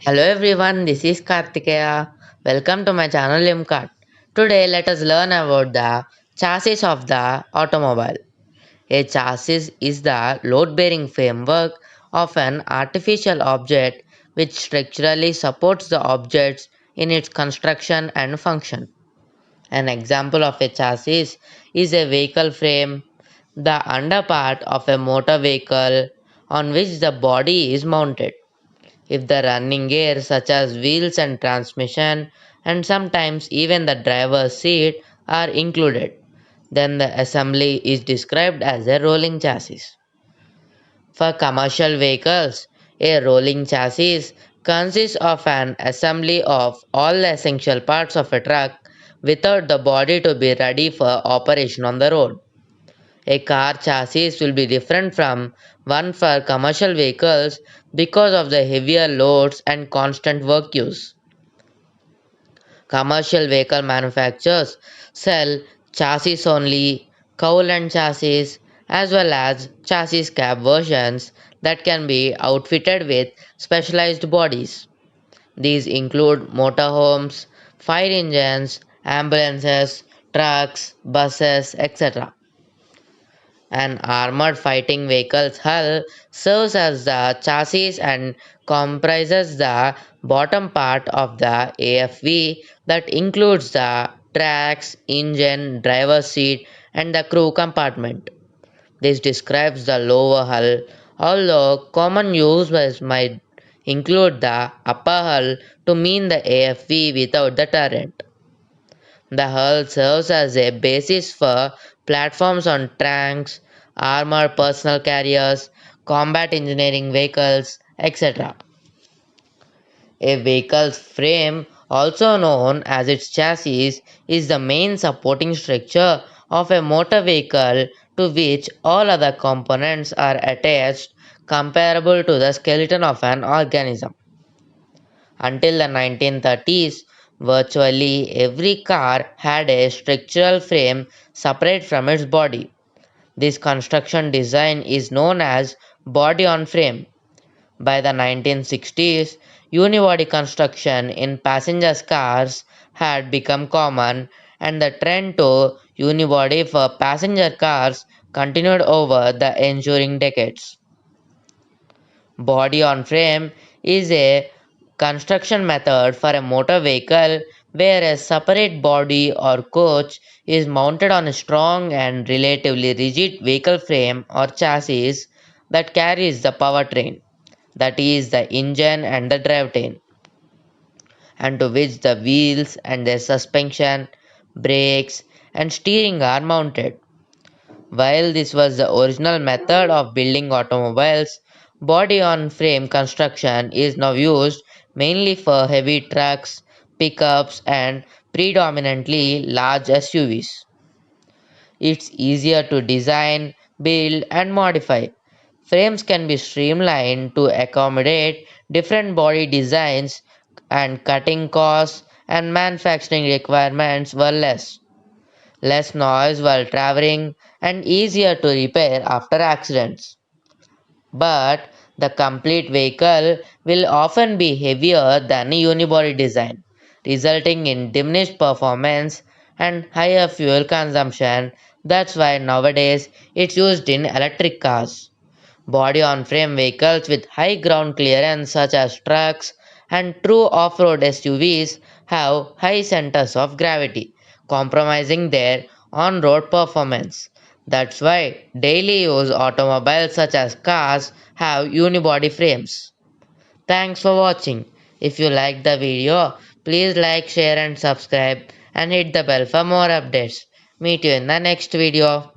Hello everyone, this is Kartikeya. Welcome to my channel Limcart. Today let us learn about the chassis of the automobile. A chassis is the load-bearing framework of an artificial object which structurally supports the objects in its construction and function. An example of a chassis is a vehicle frame, the underpart of a motor vehicle on which the body is mounted. If the running gear, such as wheels and transmission, and sometimes even the driver's seat, are included, then the assembly is described as a rolling chassis. For commercial vehicles, a rolling chassis consists of an assembly of all the essential parts of a truck without the body to be ready for operation on the road. A car chassis will be different from one for commercial vehicles because of the heavier loads and constant work use. Commercial vehicle manufacturers sell chassis only, Cowland chassis, as well as chassis cab versions that can be outfitted with specialized bodies. These include motorhomes, fire engines, ambulances, trucks, buses, etc. An armored fighting vehicle's hull serves as the chassis and comprises the bottom part of the AFV that includes the tracks, engine, driver's seat, and the crew compartment. This describes the lower hull, although common use might include the upper hull to mean the AFV without the turret. The hull serves as a basis for platforms on tanks, armored personnel carriers, combat engineering vehicles, etc. A vehicle's frame, also known as its chassis, is the main supporting structure of a motor vehicle to which all other components are attached, comparable to the skeleton of an organism. Until the 1930s, virtually every car had a structural frame separate from its body. This construction design is known as body on frame. By the 1960s, unibody construction in passenger cars had become common, and the trend to unibody for passenger cars continued over the ensuing decades. Body on frame is a construction method for a motor vehicle where a separate body or coach is mounted on a strong and relatively rigid vehicle frame or chassis that carries the powertrain, that is, the engine and the drivetrain, and to which the wheels and their suspension, brakes, and steering are mounted. While this was the original method of building automobiles, body on frame construction is now used mainly for heavy trucks, pickups, and predominantly large SUVs. It's easier to design, build, and modify. Frames can be streamlined to accommodate different body designs, and cutting costs and manufacturing requirements were less noise while traveling, and easier to repair after accidents. But the complete vehicle will often be heavier than a unibody design, resulting in diminished performance and higher fuel consumption. That's why nowadays it's used in electric cars. Body on frame vehicles with high ground clearance, such as trucks and true off road SUVs, have high centers of gravity, compromising their on road performance. That's why daily use automobiles such as cars have unibody frames. Thanks for watching. If you like the video, please like, share, and subscribe, and hit the bell for more updates. Meet you in the next video.